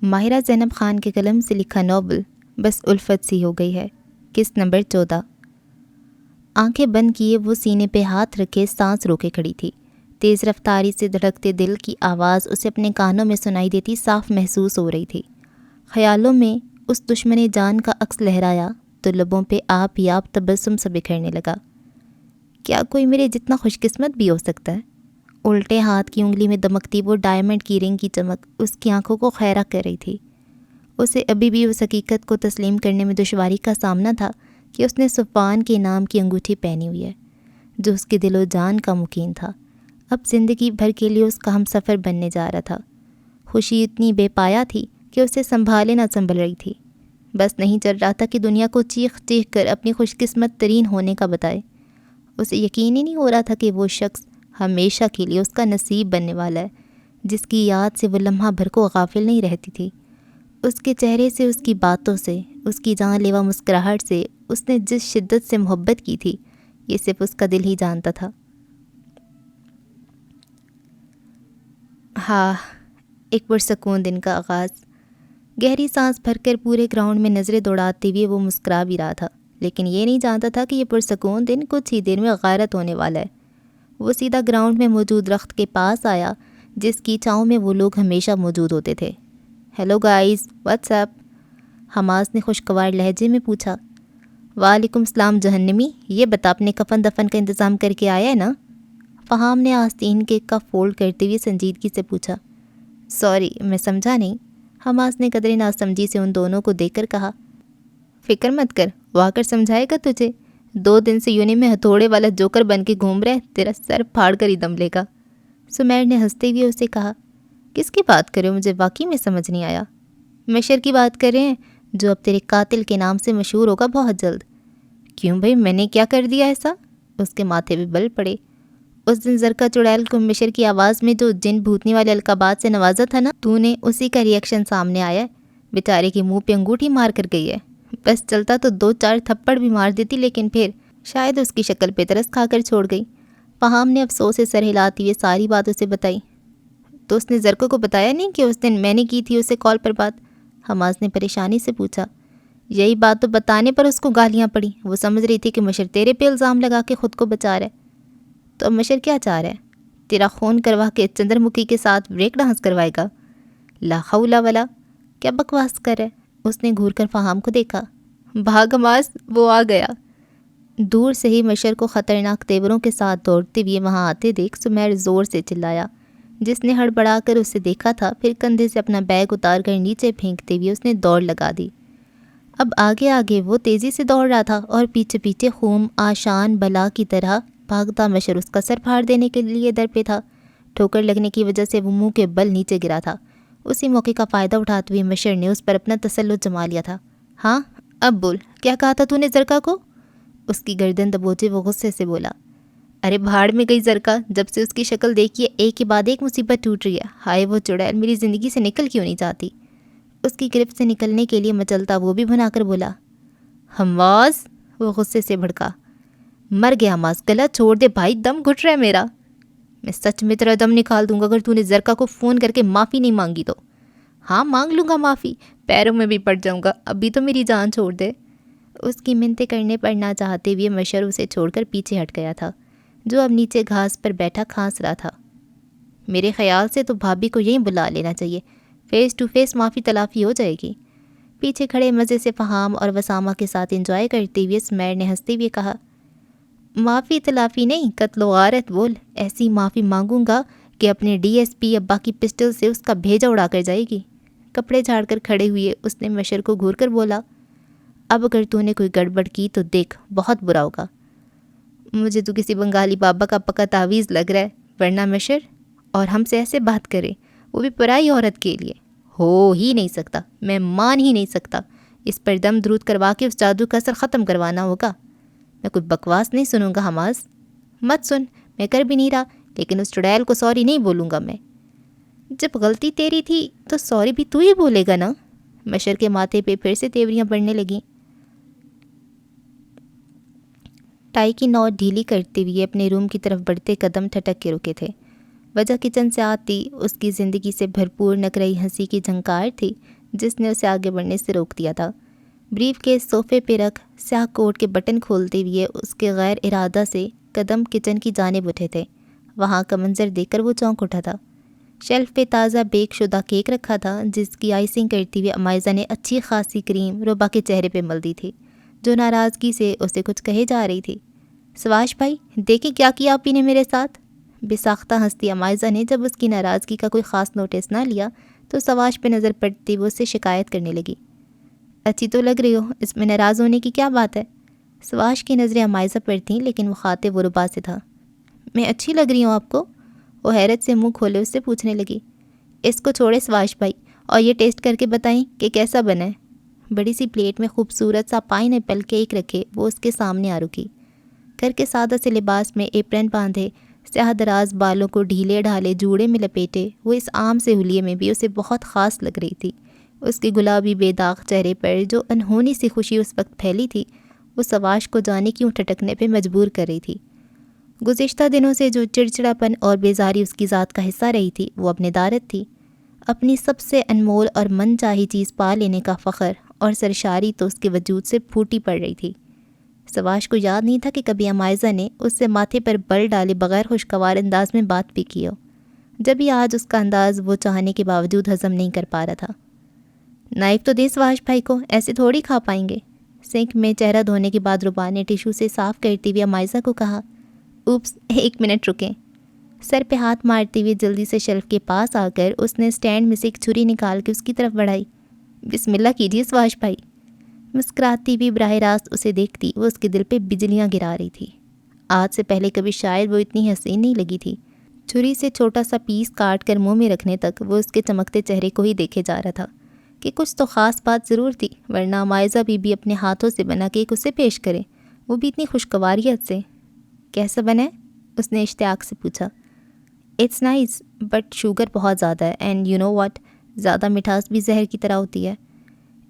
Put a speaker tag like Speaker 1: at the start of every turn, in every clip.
Speaker 1: ماہرہ زینب خان کے قلم سے لکھا ناول بس الفت سی ہو گئی ہے۔ قسط نمبر 14۔ آنکھیں بند کیے وہ سینے پہ ہاتھ رکھے سانس روکے کھڑی تھی۔ تیز رفتاری سے دھڑکتے دل کی آواز اسے اپنے کانوں میں سنائی دیتی صاف محسوس ہو رہی تھی۔ خیالوں میں اس دشمن جان کا عکس لہرایا تو لبوں پہ آپ ہی آپ تبسم سا بکھرنے لگا۔ کیا کوئی میرے جتنا خوش قسمت بھی ہو سکتا ہے؟ الٹے ہاتھ کی انگلی میں دمکتی وہ ڈائمنڈ کی رنگ کی چمک اس کی آنکھوں کو خیرہ کر رہی تھی۔ اسے ابھی بھی اس حقیقت کو تسلیم کرنے میں دشواری کا سامنا تھا کہ اس نے صفوان کے نام کی انگوٹھی پہنی ہوئی ہے جو اس کے دل و جان کا مکین تھا، اب زندگی بھر کے لیے اس کا ہم سفر بننے جا رہا تھا۔ خوشی اتنی بے پایا تھی کہ اسے سنبھالے نہ سنبھل رہی تھی۔ بس نہیں چل رہا تھا کہ دنیا کو چیخ چیخ کر اپنی خوش قسمت ترین ہونے کا بتائے۔ اسے یقین ہی نہیں ہو رہا تھا کہ وہ شخص ہمیشہ کے لیے اس کا نصیب بننے والا ہے، جس کی یاد سے وہ لمحہ بھر کو غافل نہیں رہتی تھی۔ اس کے چہرے سے، اس کی باتوں سے، اس کی جان لیوا مسکراہٹ سے اس نے جس شدت سے محبت کی تھی یہ صرف اس کا دل ہی جانتا تھا۔ ہاں، ایک پرسکون دن کا آغاز۔ گہری سانس بھر کر پورے گراؤنڈ میں نظریں دوڑاتے ہوئے وہ مسکرا بھی رہا تھا، لیکن یہ نہیں جانتا تھا کہ یہ پرسکون دن کچھ ہی دیر میں غارت ہونے والا ہے۔ وہ سیدھا گراؤنڈ میں موجود درخت کے پاس آیا جس کی چھاؤں میں وہ لوگ ہمیشہ موجود ہوتے تھے۔ Hello guys, what's up? Hamas نے خوشگوار لہجے میں پوچھا۔ وعلیکم السلام جہنمی، یہ بتا اپنے کفن دفن کا انتظام کر کے آیا ہے نا؟ فہام نے آستین کے کف فولڈ کرتے ہوئے سنجیدگی سے پوچھا۔ سوری، میں سمجھا نہیں، حماس نے قدرے ناسمجھی سے ان دونوں کو دیکھ کر کہا۔ فکر مت کر، وہ آ کر سمجھائے گا تجھے۔ 2 دن سے یونی میں ہتھوڑے والا جوکر بن کے گھوم رہے، تیرا سر پھاڑ کر ہی دم لے گا۔ سمیر نے ہنستے ہوئے اسے کہا۔ کس کی بات کرے ہو؟ مجھے واقعی میں سمجھ نہیں آیا۔ مشر کی بات کر رہے ہیں جو اب تیرے قاتل کے نام سے مشہور ہوگا بہت جلد۔ کیوں بھائی، میں نے کیا کر دیا ایسا؟ اس کے ماتھے پہ بل پڑے۔ اس دن زرکا چڑیل کو مشر کی آواز میں جو جن بھوتنی والے القابات سے نوازا تھا نا، تو نے اسی کا ریئیکشن سامنے آیا ہے۔ بیچارے کے منہ پہ انگوٹھی مار کر گئی ہے۔ بس چلتا تو 2-4 تھپڑ بھی مار دیتی، لیکن پھر شاید اس کی شکل پہ ترس کھا کر چھوڑ گئی۔ فہام نے افسوس سے سر ہلاتے ہوئے ساری بات اسے بتائی۔ تو اس نے زرکو کو بتایا نہیں کہ اس دن میں نے کی تھی اسے کال پر بات؟ حماس نے پریشانی سے پوچھا۔ یہی بات تو بتانے پر اس کو گالیاں پڑی۔ وہ سمجھ رہی تھی کہ مشر تیرے پہ الزام لگا کے خود کو بچا رہا ہے۔ تو اب مشر کیا چاہ رہا ہے؟ تیرا خون کروا کے چندر مکھی کے ساتھ بریک ڈانس کروائے گا؟ لا حول ولا، کیا بکواس کر رہا ہے؟ اس نے گھور کر فہام کو دیکھا۔ بھاگ حماس، وہ آ گیا۔ دور سے ہی مشر کو خطرناک تیوروں کے ساتھ دوڑتے ہوئے وہاں آتے دیکھ سمیر زور سے چلایا۔ جس نے ہڑبڑا کر اسے دیکھا تھا، پھر کندھے سے اپنا بیگ اتار کر نیچے پھینکتے ہوئے اس نے دوڑ لگا دی۔ اب آگے آگے وہ تیزی سے دوڑ رہا تھا اور پیچھے پیچھے خون آشان بلا کی طرح بھاگتا مشر اس کا سر پھاڑ دینے کے لیے در پہ تھا۔ ٹھوکر لگنے کی وجہ سے وہ منہ کے بل نیچے گرا تھا۔ اسی موقع کا فائدہ اٹھاتے ہوئے مشر نے اس پر اپنا تسلط جما لیا تھا۔ ہاں اب بول، کیا کہا تھا تو نے زرکا کو؟ اس کی گردن دبوچے وہ غصے سے بولا۔ ارے بھاڑ میں گئی زرکا، جب سے اس کی شکل دیکھی ہے ایک کے بعد ایک مصیبت ٹوٹ رہی ہے۔ ہائے وہ چڑیل میری زندگی سے نکل کیوں نہیں جاتی؟ اس کی گرفت سے نکلنے کے لیے مچلتا وہ بھی بھنا کر بولا۔ حماس، وہ غصے سے بھڑکا۔ مر گیا حماس، گلا چھوڑ دے بھائی، دم گھٹ رہا ہے میرا۔ میں سچ میں تیرا دم نکال دوں گا اگر تو نے زرکا کو فون کر کے معافی نہیں مانگی تو۔ ہاں مانگ لوں گا معافی، پیروں میں بھی پڑ جاؤں گا، ابھی تو میری جان چھوڑ دے۔ اس کی منتیں کرنے پر نہ چاہتے ہوئے مشر اسے چھوڑ کر پیچھے ہٹ گیا تھا، جو اب نیچے گھاس پر بیٹھا کھانس رہا تھا۔ میرے خیال سے تو بھابھی کو یہیں بلا لینا چاہیے، فیس ٹو فیس معافی تلافی ہو جائے گی۔ پیچھے کھڑے مزے سے فہام اور وسامہ کے ساتھ انجوائے کرتے ہوئے سمیر نے ہنستے ہوئے کہا۔ معافی تلافی نہیں، قتل و غارت بول۔ ایسی معافی مانگوں گا کہ اپنے ڈی ایس پی ابا کی پسٹل سے اس کا بھیجا اڑا کر جائے گی۔ کپڑے جھاڑ کر کھڑے ہوئے اس نے مشر کو گھور کر بولا۔ اب اگر تو نے کوئی گڑبڑ کی تو دیکھ بہت برا ہوگا۔ مجھے تو کسی بنگالی بابا کا پکا تعویذ لگ رہا ہے، ورنہ مشر، اور ہم سے ایسے بات کرے، وہ بھی پرائی عورت کے لیے، ہو ہی نہیں سکتا، میں مان ہی نہیں سکتا۔ اس پر دم درود کروا کے اس جادو کا اثر ختم کروانا ہوگا۔ میں کوئی بکواس نہیں سنوں گا حماس، مت سن، میں کر بھی نہیں رہا، لیکن اس چڑیل کو سوری نہیں بولوں گا میں۔ جب غلطی تیری تھی تو سوری بھی تو ہی بولے گا نا؟ مشر کے ماتھے پہ پھر سے تیوریاں بڑھنے لگیں۔ ٹائی کی نوٹ ڈھیلی کرتے ہوئے اپنے روم کی طرف بڑھتے قدم ٹھٹک کے رکے تھے۔ وجہ کچن سے آتی اس کی زندگی سے بھرپور نکرئی ہنسی کی جھنکار تھی جس نے اسے آگے بڑھنے سے روک دیا تھا۔ بریف کیس صوفے پہ رکھ سیاہ کوٹ کے بٹن کھولتے ہوئے اس کے غیر ارادہ سے قدم کچن کی جانب اٹھے تھے۔ وہاں کا منظر دیکھ کر وہ چونک اٹھا تھا۔ شیلف پہ تازہ بیک شدہ کیک رکھا تھا جس کی آئسنگ کرتی ہوئے امائزہ نے اچھی خاصی کریم ربا کے چہرے پہ مل دی تھی جو ناراضگی سے اسے کچھ کہے جا رہی تھی۔ سواش بھائی دیکھیں کیا کیا آپ ہی نے میرے ساتھ؟ بے ساختہ ہنستی امائزہ نے جب اس کی ناراضگی کا کوئی خاص نوٹس نہ لیا تو سواش پہ نظر پڑتی وہ اس سے شکایت کرنے لگی۔ اچھی تو لگ رہی ہو، اس میں ناراض ہونے کی کیا بات ہے؟ سواش کی نظریں امائزہ پر تھیں لیکن وہ خاطب و ربا سے تھا۔ میں اچھی لگ رہی ہوں آپ کو؟ وہ حیرت سے منہ کھولے اس سے پوچھنے لگی۔ اس کو چھوڑے سواش بھائی اور یہ ٹیسٹ کر کے بتائیں کہ کیسا بنا ہے۔ بڑی سی پلیٹ میں خوبصورت سا پائن ایپل کیک رکھے وہ اس کے سامنے آ رکی۔ گھر کے سادہ سے لباس میں ایپرن باندھے، سیاہ دراز بالوں کو ڈھیلے ڈھالے جوڑے میں لپیٹے وہ اس عام سے حلیے میں بھی اسے بہت خاص لگ رہی تھی۔ اس کے گلابی بے داغ چہرے پر جو انہونی سی خوشی اس وقت پھیلی تھی وہ سواش کو جانے کیوں ٹھٹکنے پہ مجبور کر رہی تھی۔ گزشتہ دنوں سے جو چڑچڑاپن اور بیزاری اس کی ذات کا حصہ رہی تھی وہ اب ندارت تھی۔ اپنی سب سے انمول اور من چاہی چیز پا لینے کا فخر اور سرشاری تو اس کے وجود سے پھوٹی پڑ رہی تھی۔ سواش کو یاد نہیں تھا کہ کبھی امائزہ نے اس سے ماتھے پر بل ڈالے بغیر خوشگوار انداز میں بات بھی کی ہو، جب ہی آج اس کا انداز وہ چاہنے کے باوجود ہضم نہیں کر پا رہا تھا۔ نائف تو دے سواش بھائی کو، ایسے تھوڑی کھا پائیں گے۔ سنک میں چہرہ دھونے کے بعد ربا نے ٹیشو سے صاف کرتی ہوئے امائزہ کو کہا۔ اوپس، 1 منٹ رکیں۔ سر پہ ہاتھ مارتے ہوئے جلدی سے شیلف کے پاس آ کر اس نے سٹینڈ میں سے ایک چھری نکال کے اس کی طرف بڑھائی۔ بسم اللہ کیجیے سواش بھائی۔ مسکراتی ہوئی براہ راست اسے دیکھتی وہ اس کے دل پہ بجلیاں گرا رہی تھی۔ آج سے پہلے کبھی شاید وہ اتنی حسین نہیں لگی تھی۔ چھری سے چھوٹا سا پیس کاٹ کر منہ میں رکھنے تک وہ اس کے چمکتے چہرے کو ہی دیکھے جا رہا تھا کہ کچھ تو خاص بات ضرور تھی، ورنہ امائزہ بھی اپنے ہاتھوں سے بنا کیک اسے پیش کرے، وہ بھی اتنی خوشگواریت سے۔ کیسا بنا ہے؟ اس نے اشتیاق سے پوچھا۔ اٹس نائس بٹ شوگر بہت زیادہ ہے اینڈ یو نو واٹ، زیادہ مٹھاس بھی زہر کی طرح ہوتی ہے۔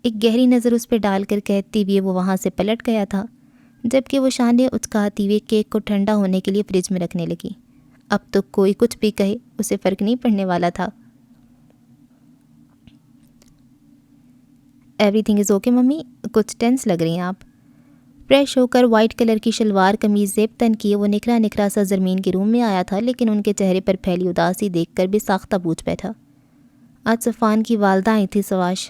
Speaker 1: ایک گہری نظر اس پہ ڈال کر کہتے ہوئے وہ وہاں سے پلٹ گیا تھا، جبکہ وہ شانے اچکاتی ہوئے کیک کو ٹھنڈا ہونے کے لیے فریج میں رکھنے لگی۔ اب تو کوئی کچھ بھی کہے اسے فرق نہیں پڑنے والا تھا۔ Every thing is okay mummy, کچھ ٹینس لگ رہی ہیں آپ۔ فریش ہو کر وائٹ کلر کی شلوار قمیض زیب تن کیے وہ نکھرا نکھرا سا زرمین کے روم میں آیا تھا، لیکن ان کے چہرے پر پھیلی اداسی دیکھ کر بھی ساختہ پوچھ بیٹھا۔ آج صفان کی والدہ آئی تھی سواش،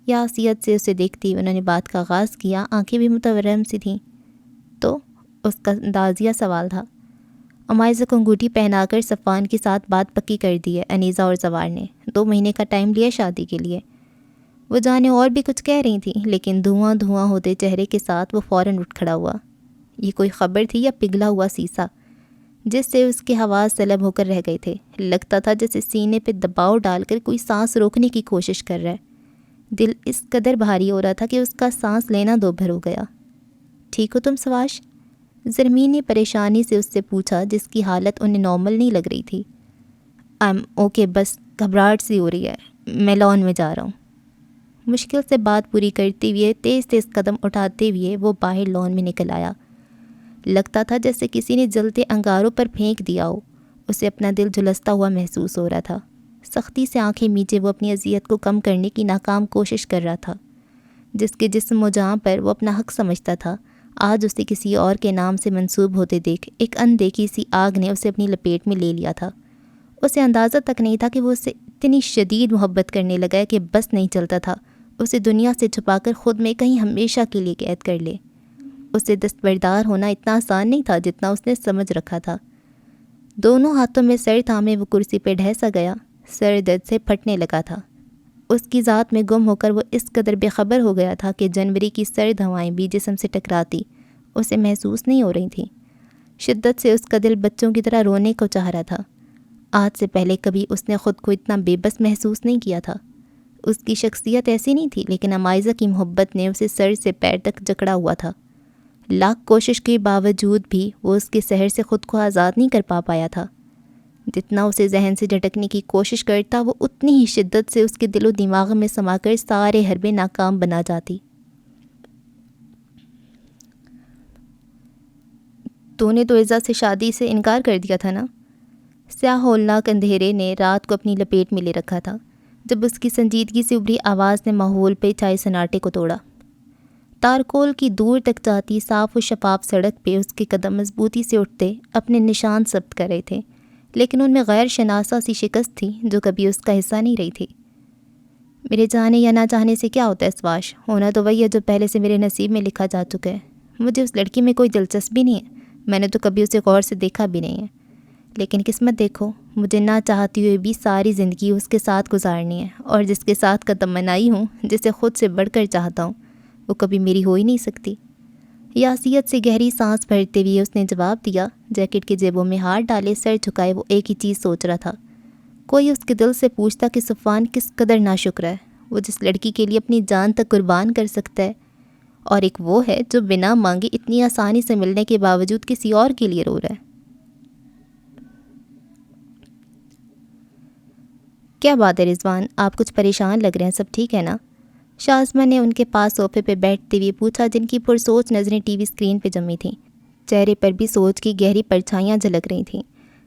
Speaker 1: یا حیثیت سے اسے دیکھتی انہوں نے بات کا آغاز کیا، آنکھیں بھی متورم سی تھیں۔ تو اس کا اندازیہ سوال تھا۔ امائزہ کو انگوٹھی پہنا کر صفان کے ساتھ بات پکی کر دی ہے انیزہ اور زوار نے، 2 مہینے کا ٹائم لیا شادی کے لیے۔ وہ جانے اور بھی کچھ کہہ رہی تھیں لیکن دھواں دھواں ہوتے چہرے کے ساتھ وہ فوراً اٹھ کھڑا ہوا۔ یہ کوئی خبر تھی یا پگھلا ہوا سیسا جس سے اس کے حواس سلب ہو کر رہ گئے تھے؟ لگتا تھا جیسے سینے پہ دباؤ ڈال کر کوئی سانس روکنے کی کوشش کر رہا ہے۔ دل اس قدر بھاری ہو رہا تھا کہ اس کا سانس لینا دوبھر ہو گیا۔ ٹھیک ہو تم سواش؟ زرمین نے پریشانی سے اس سے پوچھا جس کی حالت انہیں نارمل نہیں لگ رہی تھی۔ آئی ایم اوکے، بس گھبراہٹ سی ہو رہی ہے، میں لان میں جا رہا ہوں۔ مشکل سے بات پوری کرتے ہوئے تیز تیز قدم اٹھاتے ہوئے وہ باہر لان میں نکل آیا۔ لگتا تھا جیسے کسی نے جلتے انگاروں پر پھینک دیا ہو۔ اسے اپنا دل جھلستا ہوا محسوس ہو رہا تھا۔ سختی سے آنکھیں میچے وہ اپنی اذیت کو کم کرنے کی ناکام کوشش کر رہا تھا۔ جس کے جسم و جاں پر وہ اپنا حق سمجھتا تھا، آج اسے کسی اور کے نام سے منسوب ہوتے دیکھ ایک اندیکھی سی آگ نے اسے اپنی لپیٹ میں لے لیا تھا۔ اسے اندازہ تک نہیں تھا کہ وہ اسے اتنی شدید محبت کرنے لگا کہ بس نہیں چلتا تھا اسے دنیا سے چھپا کر خود میں کہیں ہمیشہ کے لیے قید کر لے۔ اسے دستبردار ہونا اتنا آسان نہیں تھا جتنا اس نے سمجھ رکھا تھا۔ دونوں ہاتھوں میں سر تھامے وہ کرسی پہ ڈھہ سا گیا، سر درد سے پھٹنے لگا تھا۔ اس کی ذات میں گم ہو کر وہ اس قدر بے خبر ہو گیا تھا کہ جنوری کی سرد ہوائیں بھی جسم سے ٹکراتی اسے محسوس نہیں ہو رہی تھیں۔ شدت سے اس کا دل بچوں کی طرح رونے کو چاہ رہا تھا۔ آج سے پہلے کبھی اس نے خود کو اتنا بے بس محسوس نہیں کیا تھا۔ اس کی شخصیت ایسی نہیں تھی، لیکن امائزہ کی محبت نے اسے سر سے پیر تک جکڑا ہوا تھا۔ لاکھ کوشش کے باوجود بھی وہ اس کے سحر سے خود کو آزاد نہیں کر پایا تھا۔ جتنا اسے ذہن سے جھٹکنے کی کوشش کرتا وہ اتنی ہی شدت سے اس کے دل و دماغ میں سما کر سارے حربے ناکام بنا جاتی۔ تو نے تو عزت سے شادی سے انکار کر دیا تھا نا؟ سیاہ ہولناک اندھیرے نے رات کو اپنی لپیٹ میں لے رکھا تھا جب اس کی سنجیدگی سے ابھری آواز نے ماحول پہ چھائے سناٹے کو توڑا۔ تارکول کی دور تک جاتی صاف و شفاف سڑک پہ اس کے قدم مضبوطی سے اٹھتے اپنے نشان ثبت کر رہے تھے، لیکن ان میں غیر شناسا سی شکست تھی جو کبھی اس کا حصہ نہیں رہی تھی۔ میرے چاہنے یا نہ چاہنے سے کیا ہوتا ہے سواش، ہونا تو وہی ہے جو پہلے سے میرے نصیب میں لکھا جا چکا ہے۔ مجھے اس لڑکی میں کوئی دلچسپی نہیں ہے، میں نے تو کبھی اسے غور سے دیکھا بھی نہیں ہے، لیکن قسمت دیکھو، مجھے نہ چاہتی ہوئے بھی ساری زندگی اس کے ساتھ گزارنی ہے، اور جس کے ساتھ کا تمنائی ہوں، جسے خود سے بڑھ کر چاہتا ہوں، وہ کبھی میری ہو ہی نہیں سکتی۔ یاسیت سے گہری سانس بھرتے ہوئے اس نے جواب دیا۔ جیکٹ کی جیبوں میں ہاتھ ڈالے سر جھکائے وہ ایک ہی چیز سوچ رہا تھا۔ کوئی اس کے دل سے پوچھتا کہ صفوان کس قدر ناشکر ہے، وہ جس لڑکی کے لیے اپنی جان تک قربان کر سکتا ہے، اور ایک وہ ہے جو بنا مانگے اتنی آسانی سے ملنے کے باوجود کسی اور کے لیے رو رہا ہے۔ کیا بات ہے رضوان، آپ کچھ پریشان لگ رہے ہیں، سب ٹھیک ہے نا؟ شازمہ نے ان کے پاس صوفے پہ بیٹھتے ہوئے پوچھا، جن کی پرسوچ نظریں ٹی وی اسکرین پہ جمی تھیں۔ چہرے پر بھی سوچ کی گہری پرچھائیاں جھلک رہی تھیں۔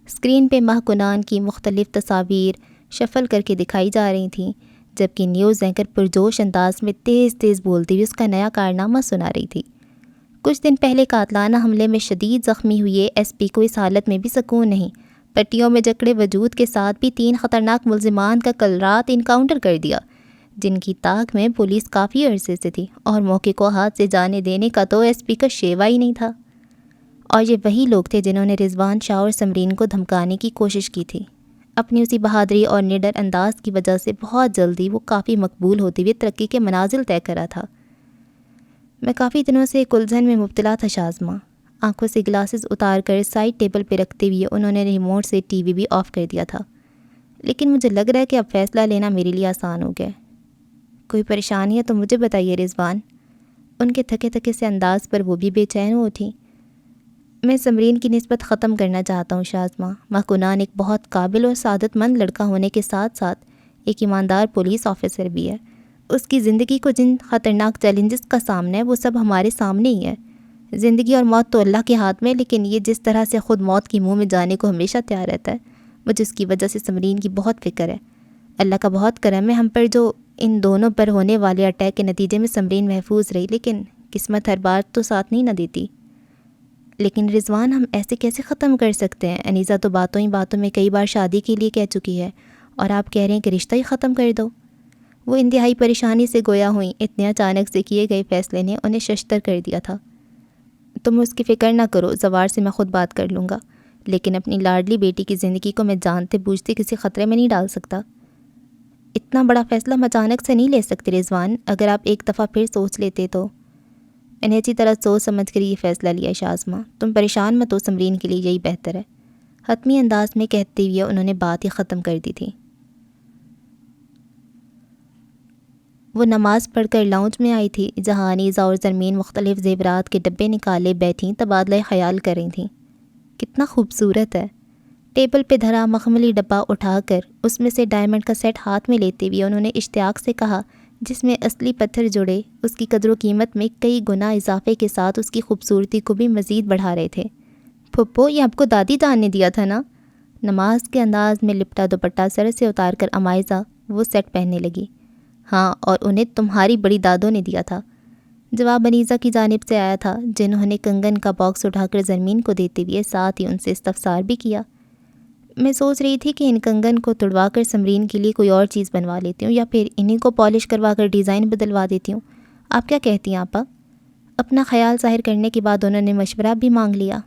Speaker 1: اسکرین پہ ماہ کنان کی مختلف تصاویر شفل کر کے دکھائی جا رہی تھیں، جبکہ نیوز اینکر پرجوش انداز میں تیز تیز بولتی ہوئی اس کا نیا کارنامہ سنا رہی تھی۔ کچھ دن پہلے قاتلانہ حملے میں شدید زخمی ہوئے ایس پی کو اس حالت میں بھی سکون نہیں۔ پٹیوں میں جکڑے وجود کے ساتھ بھی 3 خطرناک ملزمان کا کل رات انکاؤنٹر کر دیا، جن کی تاک میں پولیس کافی عرصے سے تھی، اور موقع کو ہاتھ سے جانے دینے کا تو ایس پی کا شیوا ہی نہیں تھا۔ اور یہ وہی لوگ تھے جنہوں نے رضوان شاہ اور سمرین کو دھمکانے کی کوشش کی تھی۔ اپنی اسی بہادری اور نڈر انداز کی وجہ سے بہت جلدی وہ کافی مقبول ہوتے ہوئے ترقی کے منازل طے کرا تھا۔ میں کافی دنوں سے ایک الجھن میں مبتلا تھا شازمہ۔ آنکھوں سے گلاسز اتار کر سائڈ ٹیبل پہ رکھتے ہوئے انہوں نے ریموٹ سے ٹی وی بھی آف کر دیا تھا۔ لیکن مجھے لگ رہا ہے کہ اب فیصلہ لینا میرے لیے آسان ہو گیا۔ کوئی پریشانی ہے تو مجھے بتائیے رضوان۔ ان کے تھکے تھکے سے انداز پر وہ بھی بے چین ہو اٹھی۔ میں سمرین کی نسبت ختم کرنا چاہتا ہوں شازمہ۔ ماہ ایک بہت قابل اور سعادت مند لڑکا ہونے کے ساتھ ساتھ ایک ایماندار پولیس آفیسر بھی ہے۔ اس کی زندگی کو جن خطرناک چیلنجز کا سامنا ہے وہ سب ہمارے سامنے ہی ہے۔ زندگی اور موت تو اللہ کے ہاتھ میں، لیکن یہ جس طرح سے خود موت کی منہ میں جانے کو ہمیشہ تیار رہتا ہے، مجھے اس کی وجہ سے سمرین کی بہت فکر ہے۔ اللہ کا بہت کرم ہے ہم پر جو ان دونوں پر ہونے والے اٹیک کے نتیجے میں سمرین محفوظ رہی، لیکن قسمت ہر بار تو ساتھ نہیں نہ دیتی۔ لیکن رضوان، ہم ایسے کیسے ختم کر سکتے ہیں؟ انیسہ تو باتوں ہی باتوں میں کئی بار شادی کے لیے کہہ چکی ہے، اور آپ کہہ رہے ہیں کہ رشتہ ہی ختم کر دو۔ وہ انتہائی پریشانی سے گویا ہوئیں۔ اتنے اچانک سے کیے گئے فیصلے نے انہیں ششدر کر دیا تھا۔ تم اس کی فکر نہ کرو، زوار سے میں خود بات کر لوں گا، لیکن اپنی لاڈلی بیٹی کی زندگی کو میں جانتے بوجھتے کسی خطرے میں نہیں ڈال سکتا۔ اتنا بڑا فیصلہ ہم اچانک سے نہیں لے سکتے رضوان، اگر آپ ایک دفعہ پھر سوچ لیتے تو۔ میں نے اچھی طرح سوچ سمجھ کر یہ فیصلہ لیا شازمہ، تم پریشان مت ہو، سمرین کے لیے یہی بہتر ہے۔ حتمی انداز میں کہتے ہوئے انہوں نے بات ہی ختم کر دی تھی۔ وہ نماز پڑھ کر لاؤنج میں آئی تھی، جہاں انیسہ اور زرمین مختلف زیورات کے ڈبے نکالے بیٹھیں تبادلہ خیال کر رہی تھیں۔ کتنا خوبصورت ہے۔ ٹیبل پہ دھرا مخملی ڈبہ اٹھا کر اس میں سے ڈائمنڈ کا سیٹ ہاتھ میں لیتے ہوئے انہوں نے اشتیاق سے کہا، جس میں اصلی پتھر جڑے اس کی قدر و قیمت میں کئی گنا اضافے کے ساتھ اس کی خوبصورتی کو بھی مزید بڑھا رہے تھے۔ پھپھو، یہ آپ کو دادی جان نے دیا تھا نا؟ نماز کے انداز میں لپٹا دوپٹہ سر سے اتار کر امائزہ وہ سیٹ پہننے لگی۔ ہاں، اور انہیں تمہاری بڑی دادوں نے دیا تھا، جواب انیسہ کی جانب سے آیا تھا، جنہوں نے کنگن کا باکس اٹھا کر زرمین کو دیتے ہوئے ساتھ ہی ان سے استفسار بھی کیا۔ میں سوچ رہی تھی کہ ان کنگن کو تڑوا کر سمرین کے لیے کوئی اور چیز بنوا لیتی ہوں، یا پھر انہیں کو پالش کروا کر ڈیزائن بدلوا دیتی ہوں۔ آپ کیا کہتی ہیں آپا؟ اپنا خیال ظاہر کرنے کے بعد انہوں نے مشورہ بھی مانگ لیا۔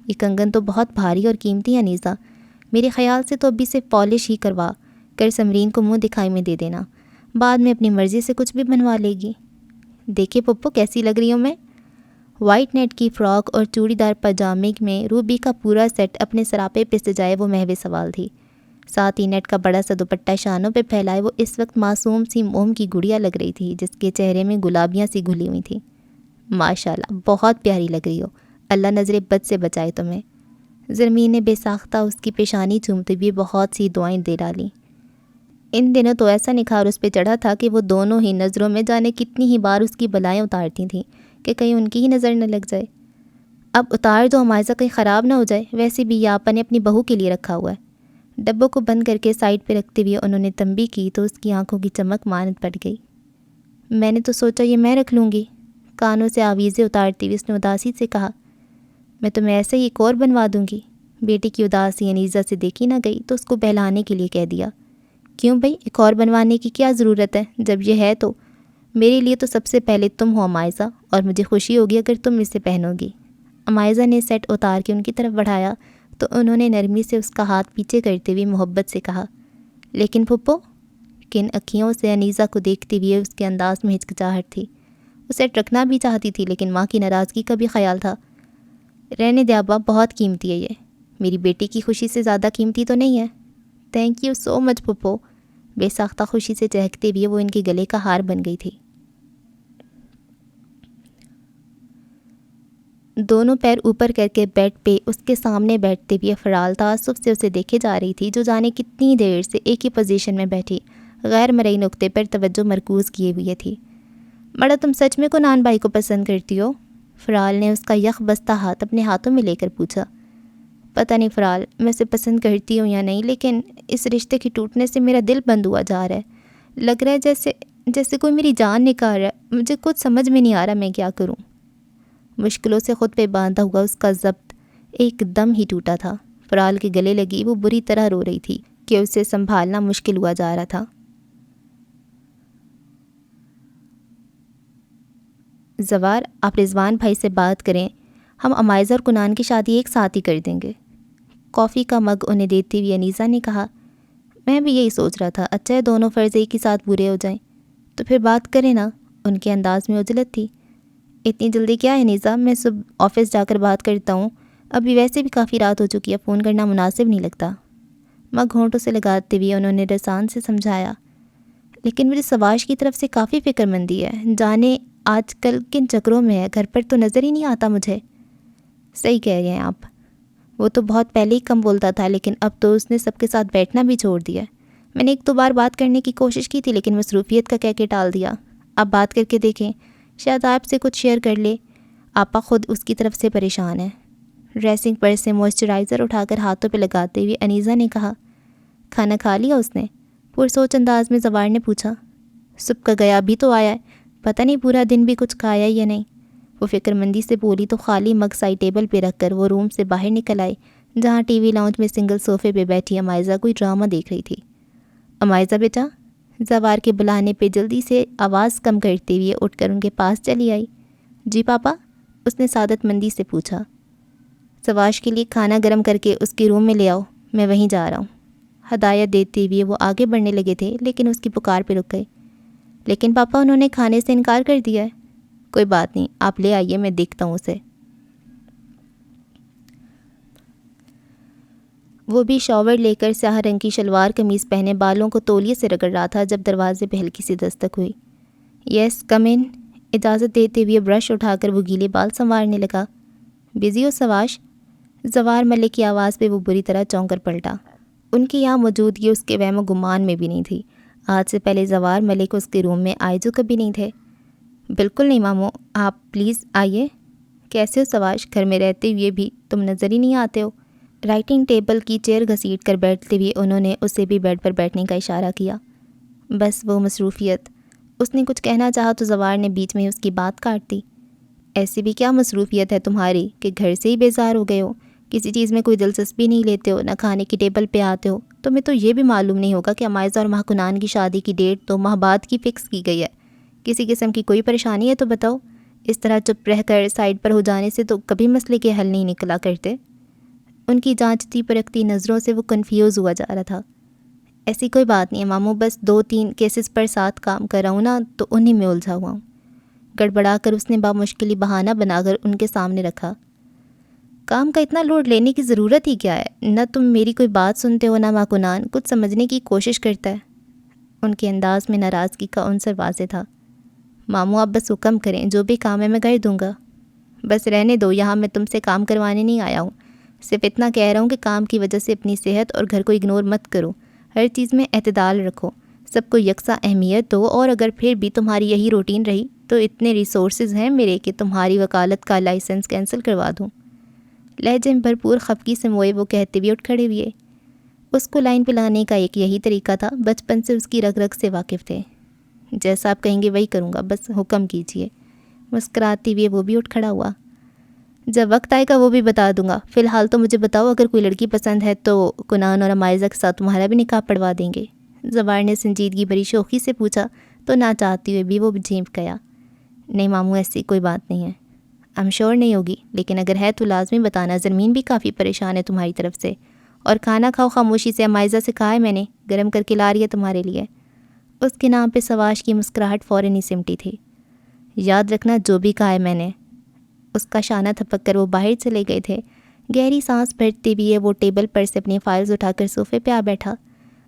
Speaker 1: یہ کنگن تو بہت بھاری اور قیمتی ہے انیسہ، میرے خیال سے تو ابھی سے پالش ہی کروا کر سمرین کو منہ دکھائی میں دے دینا، بعد میں اپنی مرضی سے کچھ بھی بنوا لے گی۔ دیکھیے پپو کیسی لگ رہی ہوں میں۔ وائٹ نیٹ کی فراک اور چوڑی دار پاجامے میں روبی کا پورا سیٹ اپنے سراپے پہ سجائے وہ محو سوال تھی، ساتھ ہی نیٹ کا بڑا سا دوپٹہ شانوں پہ پھیلائے وہ اس وقت معصوم سی موم کی گڑیا لگ رہی تھی، جس کے چہرے میں گلابیاں سی گھلی ہوئی تھیں۔ ماشاءاللہ، بہت پیاری لگ رہی ہو، اللہ نظر بد سے بچائے تمہیں۔ زرمین نے بے ساختہ اس کی پیشانی چومتے ہوئے بہت سی دعائیں دے ڈالیں۔ ان دنوں تو ایسا نکھار اس پہ چڑھا تھا کہ وہ دونوں ہی نظروں میں جانے کتنی ہی بار اس کی بلائیں اتارتی تھیں کہ کہیں ان کی ہی نظر نہ لگ جائے۔ اب اتار دو امائزہ، کہیں خراب نہ ہو جائے، ویسے بھی یہ آپا نے اپنی بہو کے لیے رکھا ہوا ہے۔ ڈبوں کو بند کر کے سائڈ پہ رکھتے ہوئے انہوں نے تنبیہ کی تو اس کی آنکھوں کی چمک مانند پڑ گئی۔ میں نے تو سوچا یہ میں رکھ لوں گی، کانوں سے آویزیں اتارتی ہوئی اس نے اداسی سے کہا۔ میں تمہیں ایسے ہی ایک اور بنوا دوں گی۔ بیٹی کی اداسی انیزہ سے دیکھی نہ گئی تو اس کو بہلانے کے لیے کہہ دیا۔ کیوں بھائی، ایک اور بنوانے کی کیا ضرورت ہے؟ جب یہ ہے تو میرے لیے تو سب سے پہلے تم ہو عمائزہ، اور مجھے خوشی ہوگی اگر تم اسے پہنو گی۔ عمائزہ نے سیٹ اتار کے ان کی طرف بڑھایا تو انہوں نے نرمی سے اس کا ہاتھ پیچھے کرتے ہوئے محبت سے کہا، لیکن پھپھو؟ کن اکھیوں سے انیزہ کو دیکھتے ہوئے اس کے انداز میں ہچکچاہٹ تھی۔ وہ سیٹ رکھنا بھی چاہتی تھی لیکن ماں کی ناراضگی کا بھی خیال تھا۔ رہنے دے ابا، بہت قیمتی ہے یہ، میری بیٹی کی خوشی سے زیادہ قیمتی تو نہیں ہے۔ تھینک یو سو مچ پھپھو۔ بے ساختہ خوشی سے چہکتے ہوئے وہ ان کے گلے کا ہار بن گئی تھی۔ دونوں پیر اوپر کر کے بیڈ پہ اس کے سامنے بیٹھتے ہوئے فرال تعصب سے اسے دیکھے جا رہی تھی، جو جانے کتنی دیر سے ایک ہی پوزیشن میں بیٹھی غیر مرئی نقطے پر توجہ مرکوز کیے ہوئے تھی۔ بڑا تم سچ میں کنان بھائی کو پسند کرتی ہو؟ فرال نے اس کا یخ بستہ ہاتھ اپنے ہاتھوں میں لے کر پوچھا۔ پتہ نہیں فرال، میں اسے پسند کرتی ہوں یا نہیں، لیکن اس رشتے کے ٹوٹنے سے میرا دل بند ہوا جا رہا ہے۔ لگ رہا ہے جیسے کوئی میری جان نکال رہا ہے۔ مجھے کچھ سمجھ میں نہیں آ رہا میں کیا کروں۔ مشکلوں سے خود پہ باندھا ہوا اس کا ضبط ایک دم ہی ٹوٹا تھا۔ فرال کے گلے لگی وہ بری طرح رو رہی تھی کہ اسے سنبھالنا مشکل ہوا جا رہا تھا۔ زوار، آپ رضوان بھائی سے بات کریں، ہم عمائزہ اور کنان کی شادی ایک ساتھ ہی کر دیں گے۔ کافی کا مگ انہیں دیتے ہوئے انیزہ نے کہا۔ میں بھی یہی سوچ رہا تھا، اچھا ہے دونوں فرض ایک ہی ساتھ پورے ہو جائیں۔ تو پھر بات کریں نا۔ ان کے انداز میں عجلت تھی۔ اتنی جلدی کیا ہے انیزہ، میں صبح آفس جا کر بات کرتا ہوں، ابھی ویسے بھی کافی رات ہو چکی ہے، فون کرنا مناسب نہیں لگتا۔ مگ ہونٹوں سے لگاتے ہوئے انہوں نے رسان سے سمجھایا۔ لیکن مجھے سواش کی طرف سے کافی فکر مندی ہے، جانے آج کل کن چکروں میں ہے، گھر پر تو نظر ہی نہیں آتا مجھے۔ صحیح کہہ رہے ہیں آپ، وہ تو بہت پہلے ہی کم بولتا تھا، لیکن اب تو اس نے سب کے ساتھ بیٹھنا بھی چھوڑ دیا۔ میں نے ایک دو بار بات کرنے کی کوشش کی تھی لیکن مصروفیت کا کہہ کے ٹال دیا۔ آپ بات کر کے دیکھیں، شاید آپ سے کچھ شیئر کر لے۔ آپا خود اس کی طرف سے پریشان ہے۔ ڈریسنگ پر سے موئسچرائزر اٹھا کر ہاتھوں پہ لگاتے ہوئے انیزہ نے کہا۔ کھانا کھا لیا اس نے؟ پرسوچ انداز میں زوار نے پوچھا۔ صبح کا گیا ابھی تو آیا ہے، پتہ نہیں پورا دن بھی کچھ کھایا یا نہیں۔ وہ فکر مندی سے بولی تو خالی مگ سائڈ ٹیبل پہ رکھ کر وہ روم سے باہر نکل آئی، جہاں ٹی وی لاؤنج میں سنگل صوفے پہ بیٹھی عمائزہ کوئی ڈرامہ دیکھ رہی تھی۔ عمائزہ بیٹا، زوار کے بلانے پہ جلدی سے آواز کم کرتے ہوئے اٹھ کر ان کے پاس چلی آئی۔ جی پاپا، اس نے سعادت مندی سے پوچھا۔ سواش کے لیے کھانا گرم کر کے اس کے روم میں لے آؤ، میں وہیں جا رہا ہوں۔ ہدایت دیتے ہوئے وہ آگے بڑھنے لگے تھے لیکن اس کی پکار پہ رک گئے۔ لیکن پاپا انہوں نے کھانے سے انکار کر دیا ہے۔ کوئی بات نہیں، آپ لے آئیے، میں دیکھتا ہوں اسے۔ وہ بھی شاور لے کر سیاہ رنگ کی شلوار قمیض پہنے بالوں کو تولیے سے رگڑ رہا تھا جب دروازے پہ ہلکی سی دستک ہوئی۔ یس کم ان، اجازت دیتے ہوئے برش اٹھا کر وہ گیلے بال سنوارنے لگا۔ بزی ہو سواش؟ زوار ملک کی آواز پہ وہ بری طرح چونک کر پلٹا۔ ان کی یہاں موجودگی اس کے وہم و گمان میں بھی نہیں تھی۔ آج سے پہلے زوار ملک اس کے روم میں آئے جو کبھی نہیں تھے۔ بالکل نہیں ماموں، آپ پلیز آئیے۔ کیسے ہو سواش؟ گھر میں رہتے ہوئے بھی تم نظر ہی نہیں آتے ہو۔ رائٹنگ ٹیبل کی چیئر گھسیٹ کر بیٹھتے ہوئے انہوں نے اسے بھی بیڈ پر بیٹھنے کا اشارہ کیا۔ بس وہ مصروفیت۔ اس نے کچھ کہنا چاہا تو زوار نے بیچ میں اس کی بات کاٹ دی۔ ایسی بھی کیا مصروفیت ہے تمہاری کہ گھر سے ہی بیزار ہو گئے ہو؟ کسی چیز میں کوئی دلچسپی نہیں لیتے ہو، نہ کھانے کی ٹیبل پہ آتے ہو؟ تمہیں تو یہ بھی معلوم نہیں ہوگا کہ عمائزہ اور ماہ کنان کی شادی کی ڈیٹ 2 ماہ بعد کی فکس کی گئی ہے۔ کسی قسم کی کوئی پریشانی ہے تو بتاؤ۔ اس طرح چپ رہ کر سائڈ پر ہو جانے سے تو کبھی مسئلے کے حل نہیں نکلا کرتے۔ ان کی جانچتی پرکھتی نظروں سے وہ کنفیوز ہوا جا رہا تھا۔ ایسی کوئی بات نہیں ہے ماموں، بس 2-3 کیسز پر ساتھ کام کر رہا ہوں نا، تو انہیں میں الجھا ہوا ہوں۔ گڑبڑا کر اس نے بامشکلی بہانہ بنا کر ان کے سامنے رکھا۔ کام کا اتنا لوڈ لینے کی ضرورت ہی کیا ہے؟ نہ تم میری کوئی بات سنتے ہو، نہ ماں کنان کچھ سمجھنے کی کوشش کرتا ہے۔ ان کے انداز میں ناراضگی کا عنصر واضح تھا۔ ماموں آپ بس حکم کریں، جو بھی کام ہے میں کر دوں گا۔ بس رہنے دو، یہاں میں تم سے کام کروانے نہیں آیا ہوں، صرف اتنا کہہ رہا ہوں کہ کام کی وجہ سے اپنی صحت اور گھر کو اگنور مت کرو، ہر چیز میں اعتدال رکھو، سب کو یکساں اہمیت دو، اور اگر پھر بھی تمہاری یہی روٹین رہی تو اتنے ریسورسز ہیں میرے کہ تمہاری وکالت کا لائسنس کینسل کروا دوں۔ لہجے میں بھرپور خفگی سے موئے وہ کہتے ہوئے اٹھ کھڑے ہوئے۔ اس کو لائن پہ لانے کا ایک یہی طریقہ تھا، بچپن سے اس کی رگ رگ سے واقف تھے۔ جیسا آپ کہیں گے وہی کروں گا، بس حکم کیجیے۔ مسکراتی ہوئے وہ بھی اٹھ کھڑا ہوا۔ جب وقت آئے گا وہ بھی بتا دوں گا، فی الحال تو مجھے بتاؤ، اگر کوئی لڑکی پسند ہے تو کنان اور عمائزہ کے ساتھ تمہارا بھی نکاح پڑھوا دیں گے۔ زوار نے سنجیدگی بھری شوخی سے پوچھا تو نہ چاہتی ہوئے بھی وہ جھینپ گیا۔ نہیں ماموں، ایسی کوئی بات نہیں ہے۔ I'm sure نہیں ہوگی، لیکن اگر ہے تو لازمی بتانا، زرمین بھی کافی پریشان ہے تمہاری طرف سے۔ اور کھانا کھاؤ خاموشی سے، عمائزہ سے کہا ہے میں نے، گرم کر کے لا رہی ہے تمہارے لیے۔ اس کے نام پہ سواش کی مسکراہٹ فوراً ہی سمٹی تھی۔ یاد رکھنا جو بھی کہا ہے میں نے۔ اس کا شانہ تھپک کر وہ باہر چلے گئے تھے۔ گہری سانس بھرتے ہوئے وہ ٹیبل پر سے اپنی فائلز اٹھا کر صوفے پہ آ بیٹھا۔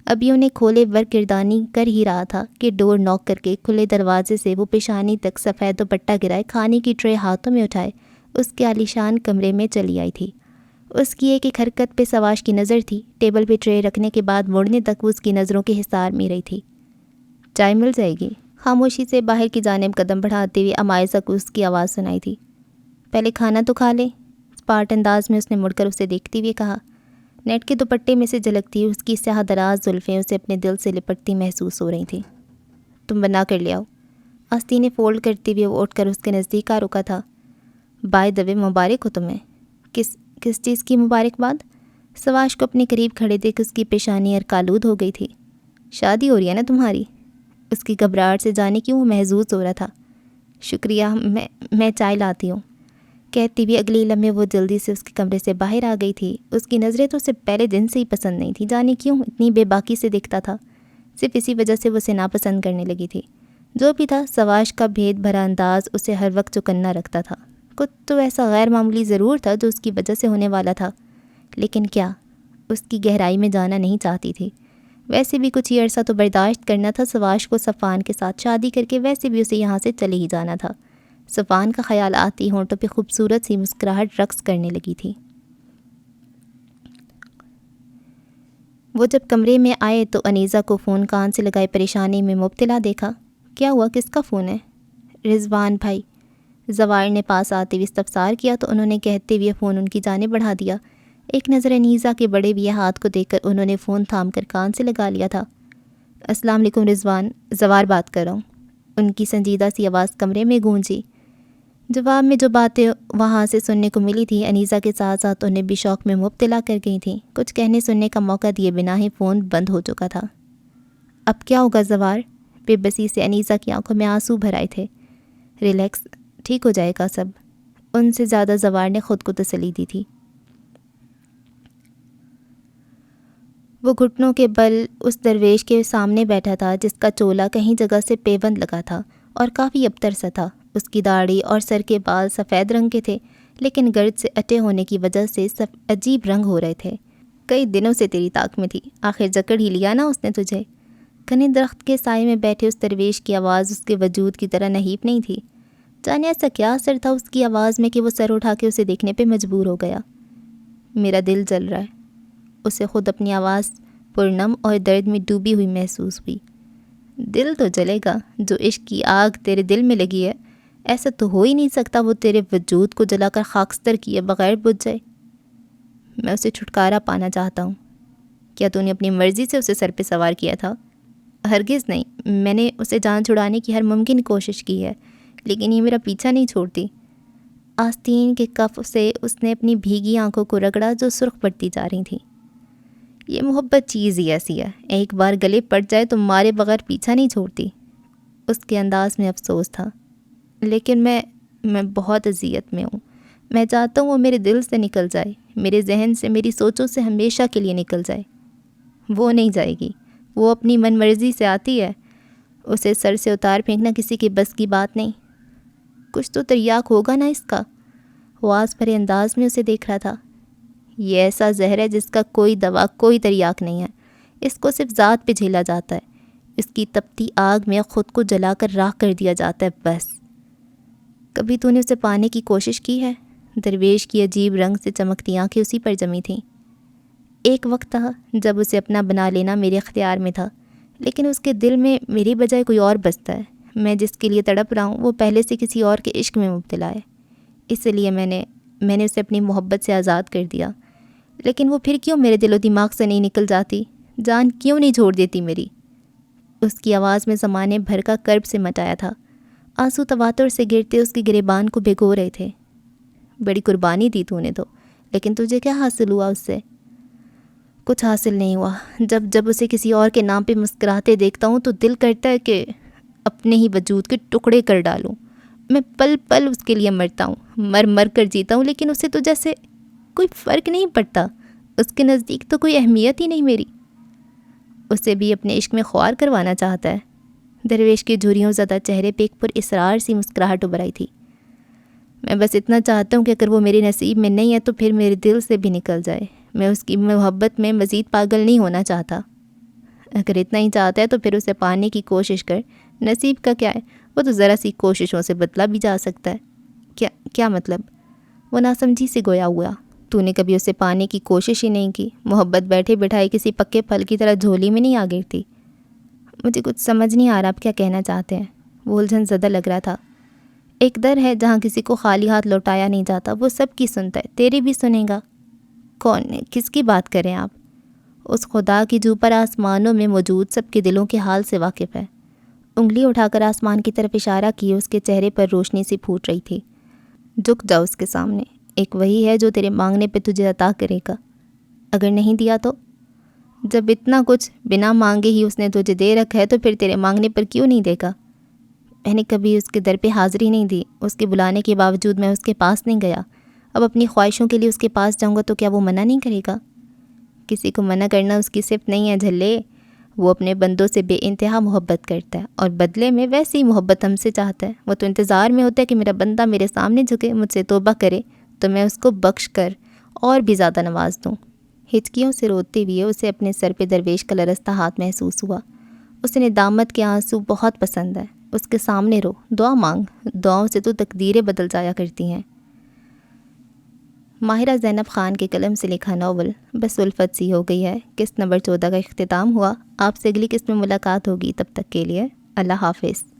Speaker 1: ابھی انہیں کھولے ورک گردانی کر ہی رہا تھا کہ ڈور نوک کر کے کھلے دروازے سے وہ پیشانی تک سفید دوپٹہ گرائے کھانے کی ٹرے ہاتھوں میں اٹھائے اس کے عالیشان کمرے میں چلی آئی تھی۔ اس کی ایک حرکت پہ سواش کی نظر تھی۔ ٹیبل پہ ٹرے رکھنے کے بعد مڑنے تک وہ اس کی نظروں کے حصار میں رہی تھی۔ چائے مل جائے گی؟ خاموشی سے باہر کی جانب قدم بڑھاتے ہوئے عمائزہ کو اس کی آواز سنائی تھی۔ پہلے کھانا تو کھا لے، اسپارٹ انداز میں اس نے مڑ کر اسے دیکھتے ہوئے کہا۔ نیٹ کے دوپٹے میں سے جھلکتی اس کی سیاہ دراز زلفیں اسے اپنے دل سے لپٹتی محسوس ہو رہی تھیں۔ تم بنا کر لے آؤ۔ آستینیں فولڈ کرتے ہوئے وہ اٹھ کر اس کے نزدیک آ رکا تھا۔ بائی دا وے مبارک ہو تمہیں۔ کس چیز کی مبارکباد؟ سواش کو اپنے قریب کھڑے دیکھ اس کی پیشانی ارکالود ہو گئی تھی۔ شادی ہو رہی ہے نا تمہاری؟ اس کی گھبراہٹ سے جانے کیوں وہ محظوظ ہو رہا تھا۔ شکریہ، میں چائے لاتی ہوں۔ کہتی بھی اگلی لمحے وہ جلدی سے اس کے کمرے سے باہر آ گئی تھی۔ اس کی نظریں تو اسے پہلے دن سے ہی پسند نہیں تھی، جانے کیوں اتنی بے باکی سے دیکھتا تھا۔ صرف اسی وجہ سے وہ اسے ناپسند کرنے لگی تھی۔ جو بھی تھا، سواش کا بھید بھرا انداز اسے ہر وقت چوکنا رکھتا تھا۔ کچھ تو ایسا غیر معمولی ضرور تھا جو اس کی وجہ سے ہونے والا تھا، لیکن کیا؟ اس کی گہرائی میں جانا نہیں چاہتی تھی۔ ویسے بھی کچھ ہی عرصہ تو برداشت کرنا تھا سواش کو صفان کے ساتھ شادی کر کے، ویسے بھی اسے یہاں سے چلے ہی جانا تھا۔ صفان کا خیال آتی ہونٹوں پہ خوبصورت سی مسکراہٹ رقص کرنے لگی تھی۔ وہ جب کمرے میں آئے تو انیزہ کو فون کان سے لگائے پریشانی میں مبتلا دیکھا۔ کیا ہوا، کس کا فون ہے؟ رضوان بھائی، زوار نے پاس آتے ہوئے استفسار کیا تو انہوں نے کہتے ہوئے فون ان کی جانب بڑھا دیا۔ ایک نظر انیزہ کے بڑے ہوئے ہاتھ کو دیکھ کر انہوں نے فون تھام کر کان سے لگا لیا تھا۔ السلام علیکم رضوان، زوار بات کر رہا ہوں۔ ان کی سنجیدہ سی آواز کمرے میں گونجی۔ جواب میں جو باتیں وہاں سے سننے کو ملی تھی انیزہ کے ساتھ ساتھ انہیں بھی شوق میں مبتلا کر گئی تھیں۔ کچھ کہنے سننے کا موقع دیے بنا ہی فون بند ہو چکا تھا۔ اب کیا ہوگا زوار؟ بے بسی سے انیزہ کی آنکھوں میں آنسو بھر آئے تھے۔ ریلیکس، ٹھیک ہو جائے گا سب، ان سے زیادہ زوار نے خود کو تسلی دی تھی۔ وہ گھٹنوں کے بل اس درویش کے سامنے بیٹھا تھا جس کا چولا کہیں جگہ سے پیوند لگا تھا اور کافی ابتر سا تھا۔ اس کی داڑھی اور سر کے بال سفید رنگ کے تھے، لیکن گرد سے اٹے ہونے کی وجہ سے عجیب رنگ ہو رہے تھے۔ کئی دنوں سے تیری طاق میں تھی، آخر جکڑ ہی لیا نا اس نے تجھے۔ گھنے درخت کے سائے میں بیٹھے اس درویش کی آواز اس کے وجود کی طرح نحیف نہیں تھی۔ جانے ایسا کیا اثر تھا اس کی آواز میں کہ وہ سر اٹھا کے اسے دیکھنے پہ مجبور ہو گیا۔ میرا دل جل رہا ہے، اسے خود اپنی آواز پرنم اور درد میں ڈوبی ہوئی محسوس ہوئی۔ دل تو جلے گا، جو عشق کی آگ تیرے دل میں لگی ہے، ایسا تو ہو ہی نہیں سکتا وہ تیرے وجود کو جلا کر خاکستر کیے بغیر بجھ جائے۔ میں اسے چھٹکارا پانا چاہتا ہوں۔ کیا تو نے اپنی مرضی سے اسے سر پہ سوار کیا تھا؟ ہرگز نہیں، میں نے اسے جان چھڑانے کی ہر ممکن کوشش کی ہے، لیکن یہ میرا پیچھا نہیں چھوڑتی۔ آستین کے کف سے اس نے اپنی بھیگی آنکھوں کو رگڑا جو سرخ پڑتی جا رہی تھیں۔ یہ محبت چیز ہی ایسی ہے، ایک بار گلے پڑ جائے تو مارے بغیر پیچھا نہیں چھوڑتی۔ اس کے انداز میں افسوس تھا۔ لیکن میں بہت اذیت میں ہوں۔ میں چاہتا ہوں وہ میرے دل سے نکل جائے، میرے ذہن سے، میری سوچوں سے ہمیشہ کے لیے نکل جائے۔ وہ نہیں جائے گی، وہ اپنی من مرضی سے آتی ہے، اسے سر سے اتار پھینکنا کسی کی بس کی بات نہیں۔ کچھ تو تریاق ہوگا نا اس کا؟ وہ آس بھرے انداز میں اسے دیکھ رہا تھا۔ یہ ایسا زہر ہے جس کا کوئی دوا، کوئی تریاق نہیں ہے، اس کو صرف ذات پہ جھیلا جاتا ہے، اس کی تپتی آگ میں خود کو جلا کر راکھ کر دیا جاتا ہے بس۔ کبھی تو نے اسے پانے کی کوشش کی ہے؟ درویش کی عجیب رنگ سے چمکتی آنکھیں اسی پر جمی تھیں۔ ایک وقت تھا جب اسے اپنا بنا لینا میرے اختیار میں تھا، لیکن اس کے دل میں میری بجائے کوئی اور بستا ہے۔ میں جس کے لیے تڑپ رہا ہوں وہ پہلے سے کسی اور کے عشق میں مبتلا ہے، اس لیے میں نے اسے اپنی محبت سے آزاد کر دیا۔ لیکن وہ پھر کیوں میرے دل و دماغ سے نہیں نکل جاتی؟ جان کیوں نہیں چھوڑ دیتی میری؟ اس کی آواز میں زمانے بھر کا کرب سے مچایا تھا۔ آنسو تواتر سے گرتے اس کی گریبان کو بھگو رہے تھے۔ بڑی قربانی دی تو نے تو، لیکن تجھے کیا حاصل ہوا اس سے؟ کچھ حاصل نہیں ہوا۔ جب اسے کسی اور کے نام پہ مسکراتے دیکھتا ہوں تو دل کرتا ہے کہ اپنے ہی وجود کے ٹکڑے کر ڈالوں۔ میں پل پل اس کے لیے مرتا ہوں، مر مر کر جیتا ہوں، لیکن اسے تو جیسے کوئی فرق نہیں پڑتا۔ اس کے نزدیک تو کوئی اہمیت ہی نہیں میری۔ اسے بھی اپنے عشق میں خوار کروانا چاہتا ہے۔ درویش کے جھریوں زدہ چہرے پہ ایک پر اسرار سی مسکراہٹ ابھر آئی تھی۔ میں بس اتنا چاہتا ہوں کہ اگر وہ میرے نصیب میں نہیں ہے تو پھر میرے دل سے بھی نکل جائے۔ میں اس کی محبت میں مزید پاگل نہیں ہونا چاہتا۔ اگر اتنا ہی چاہتا ہے تو پھر اسے پانے کی کوشش کر۔ نصیب کا کیا ہے، وہ تو ذرا سی کوششوں سے بدلا بھی جا سکتا ہے۔ کیا مطلب؟ وہ ناسمجھی سے گویا ہوا۔ تو نے کبھی اسے پانے کی کوشش ہی نہیں کی۔ محبت بیٹھے بٹھائے کسی پکے پھل کی طرح جھولی میں نہیں آ گرتی۔ مجھے کچھ سمجھ نہیں آ رہا آپ کیا کہنا چاہتے ہیں۔ وہ الجھن زدہ لگ رہا تھا۔ ایک در ہے جہاں کسی کو خالی ہاتھ لوٹایا نہیں جاتا، وہ سب کی سنتا ہے، تیری بھی سنے گا۔ کون؟ کس کی بات کریں آپ؟ اس خدا کی جو پر آسمانوں میں موجود سب کے دلوں کے حال سے واقف ہے۔ انگلی اٹھا کر آسمان کی طرف اشارہ کیے اس کے چہرے پر روشنی سی پھوٹ رہی تھی۔ جھک جاؤ اس کے سامنے، ایک وہی ہے جو تیرے مانگنے پہ تجھے عطا کرے گا۔ اگر نہیں دیا تو؟ جب اتنا کچھ بنا مانگے ہی اس نے تجھے دے رکھا ہے تو پھر تیرے مانگنے پر کیوں نہیں دے گا؟ میں نے کبھی اس کے در پہ حاضری نہیں دی، اس کے بلانے کے باوجود میں اس کے پاس نہیں گیا۔ اب اپنی خواہشوں کے لیے اس کے پاس جاؤں گا تو کیا وہ منع نہیں کرے گا؟ کسی کو منع کرنا اس کی صفت نہیں ہے جھلے۔ وہ اپنے بندوں سے بے انتہا محبت کرتا ہے اور بدلے میں ویسی ہی محبت ہم سے چاہتا ہے۔ وہ تو انتظار میں ہوتا ہے کہ میرا بندہ میرے سامنے جھکے، مجھ سے توبہ کرے تو میں اس کو بخش کر اور بھی زیادہ نواز دوں۔ ہچکیوں سے روتے ہوئے اسے اپنے سر پہ درویش کا لرزتا ہاتھ محسوس ہوا۔ اس نے ندامت کے آنسو بہت پسند ہے۔ اس کے سامنے رو، دعا مانگ، دعاؤں سے تو تقدیریں بدل جایا کرتی ہیں۔ ماہرہ زینب خان کے قلم سے لکھا ناول بس الفت سی ہو گئی ہے قسط نمبر 14 کا اختتام ہوا۔ آپ سے اگلی قسط میں ملاقات ہوگی، تب تک کے لیے اللہ حافظ۔